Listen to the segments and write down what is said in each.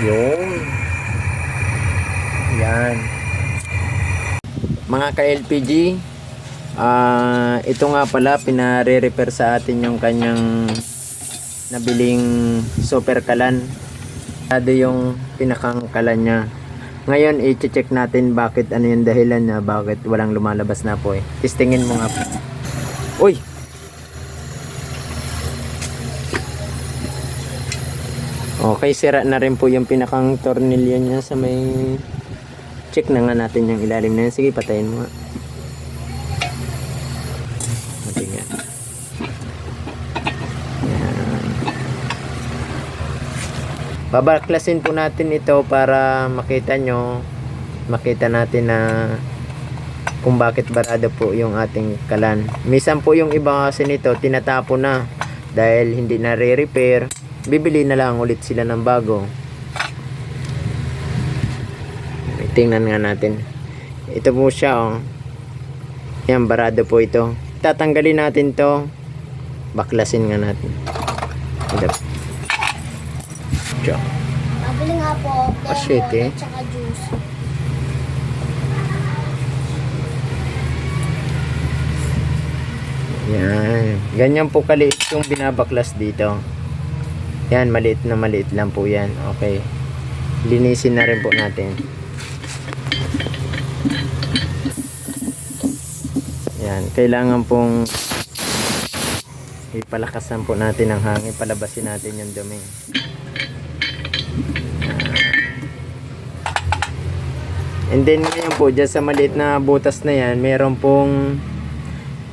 Yun. Yan. Mga ka-LPG, ito nga pala, pinare-repair sa atin yung kanyang nabiling super kalan. Ado yung pinakang kalan niya. Ngayon, i-check natin bakit, ano yung dahilan na bakit walang lumalabas na po eh. Testingin mo nga po. Uy! Okay, sira na rin po yung pinakang tornilyo niya sa may... Check na nga natin yung ilalim na yan. Sige, patayin mo nga. Matingan. Yan. Babaklasin po natin ito para makita nyo, makita natin na kung bakit barado po yung ating kalan. Minsan po yung iba kasi nito tinatapon na dahil hindi na re-repair, bibili na lang ulit sila ng bago. Tingnan nga natin. Ito po siya, oh. Yan, barado po ito. Tatanggalin natin to. Baklasin nga natin. Ito. Diyan. Mabili nga po. Shit, eh. At saka juice. Yan. Ganyan po kaliit yung binabaklas dito. Yan, maliit na maliit lang po yan. Okay. Linisin na rin po natin. Yan, kailangan pong ipalakasan po natin ang hangin, palabasin natin yung dumi. And then ngayon po, dyan sa maliit na butas na yan, meron pong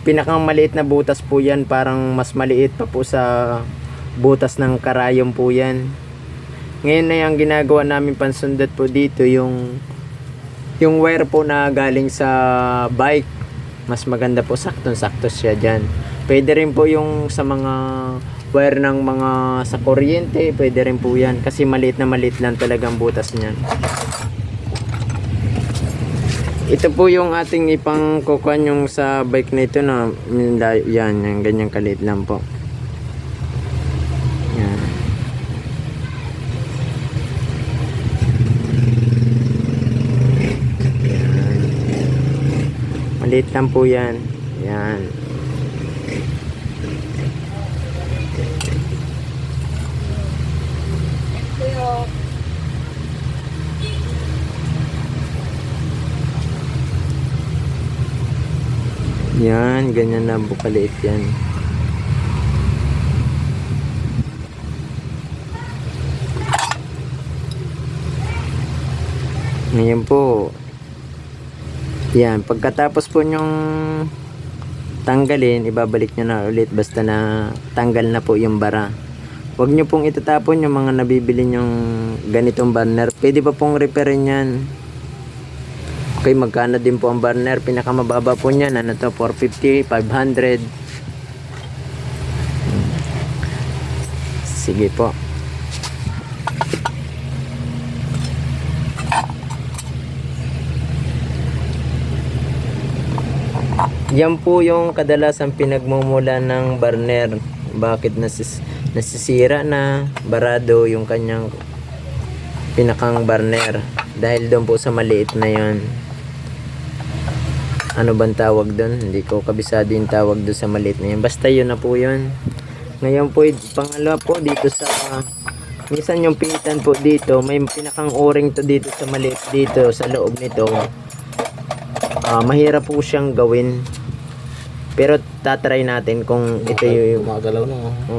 pinakang maliit na butas po yan, parang mas maliit pa po sa butas ng karayom po yan. Ngayon na yung ginagawa namin pansundat po dito, yung wire po na galing sa bike. Mas maganda po, saktong-sakto siya dyan. Pwede rin po yung sa mga wire ng mga sa kuryente, pwede rin po yan. Kasi maliit na maliit lang talagang butas niyan. Ito po yung ating ipang kukuhan yung sa bike na ito na yan, yung ganyang kaliit lang po. Yan. Maliit lang po yan. Yan. Pero, Yan, ganyan lang po kaliit yan. Ngayon po, yan, pagkatapos po nyong tanggalin, ibabalik nyo na ulit basta na tanggal na po yung bara. Huwag nyo pong itatapon yung mga nabibili nyong ganitong burner. Pwede pa pong repairin yan. Okay, magkano din po ang burner? Pinakamababa po niyan, ano to, 450, 500. Sige po. Yan po yung kadalasan pinagmumula ng burner. Bakit nasisira na, barado yung kanyang pinakang burner. Dahil doon po sa maliit na yon. Ano bang tawag doon? Hindi ko kabisado yung tawag doon sa maliit na yun. Basta yun na po yun. Ngayon po, pangalawa po dito sa minsan yung pinitan po dito, may pinakang o-ring to dito sa maliit dito sa loob nito. Mahirap po siyang gawin. Pero tatry natin kung ito yung gumagalaw na.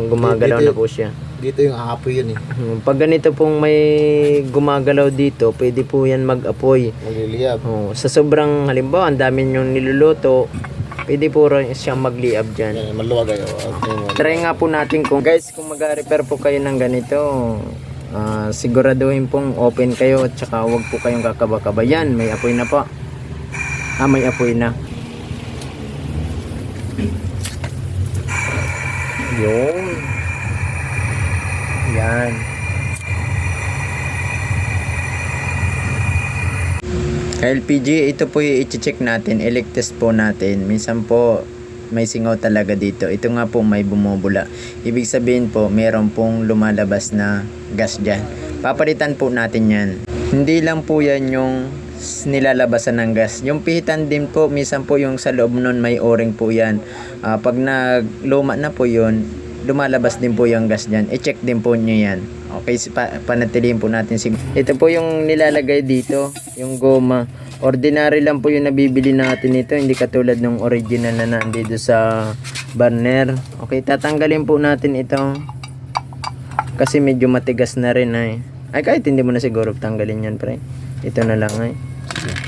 Gumagalaw na po siya. Dito yung aapoy yun eh. Pag ganito pong may gumagalaw dito, pwede po yan mag-apoy. Magliliyab. Sa sobrang halimbawa, ang dami nyong niluluto, pwede po rin siyang magliab dyan. Yan, maluwag ayo. Try nga po natin kung guys, kung mag-repair po kayo ng ganito, siguraduhin pong open kayo at saka huwag po kayong kakaba-kaba. Yan, may apoy na po. May apoy na. Yun. Yan. LPG, ito po yung i-check natin, elect-test po natin. Minsan po may singaw talaga dito. Ito nga po may bumubula. Ibig sabihin po, meron pong lumalabas na gas dyan. papalitan po natin yan. Hindi lang po yan yung nilalabasan ng gas. Yung pihitan din po, minsan po yung sa loob nun may o-ring po yan. Pag nagluma na po yun, lumalabas din po yung gas dyan. I-check din po nyo yan. Okay, panatilihin po natin. Ito po yung nilalagay dito, yung goma. Ordinary lang po yung nabibili natin ito, hindi katulad ng original na nandito sa burner. Okay, tatanggalin po natin ito. Kasi medyo matigas na rin ay. Ay kahit hindi mo na siguro tanggalin yan pre. Ito na lang ay.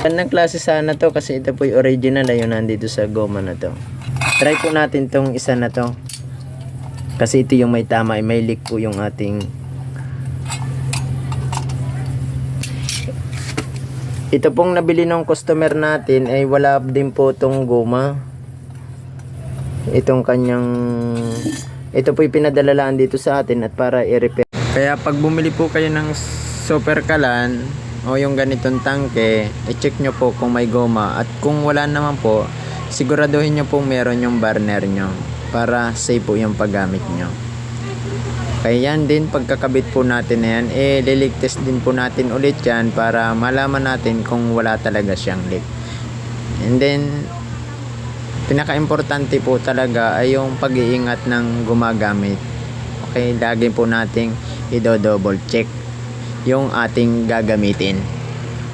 Anong klase sana to kasi ito po yung original ay yung nandito sa goma na to. Try po natin tong isa na to. Kasi ito yung may tama ay may leak po yung ating. Ito pong nabili ng customer natin ay wala din po tong goma. Itong kanyang ito po yung pinadalalaan dito sa atin at para i-repair. Kaya pag bumili po kayo ng super kalan o yung ganitong tangke, i-check nyo po kung may goma. At kung wala naman po, siguraduhin nyo po meron yung burner nyo para safe po yung paggamit nyo. Kaya yan din, pagkakabit po natin na yan, lilig test din po natin ulit yan para malaman natin kung wala talaga siyang leak. And then, pinaka-importante po talaga ay yung pag-iingat ng gumagamit. Okay, lagi po nating i-double check yung ating gagamitin.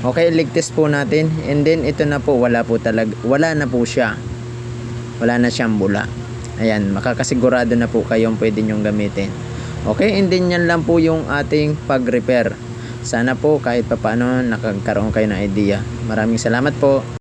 Okay, lig test po natin. And then, ito na po, wala na po siya. Wala na siyang bula. Ayan, makakasigurado na po kayong pwede nyong gamitin. Okay, and then yan lang po yung ating pag-repair. Sana po kahit papaano nakagkaroon kayo ng idea. Maraming salamat po.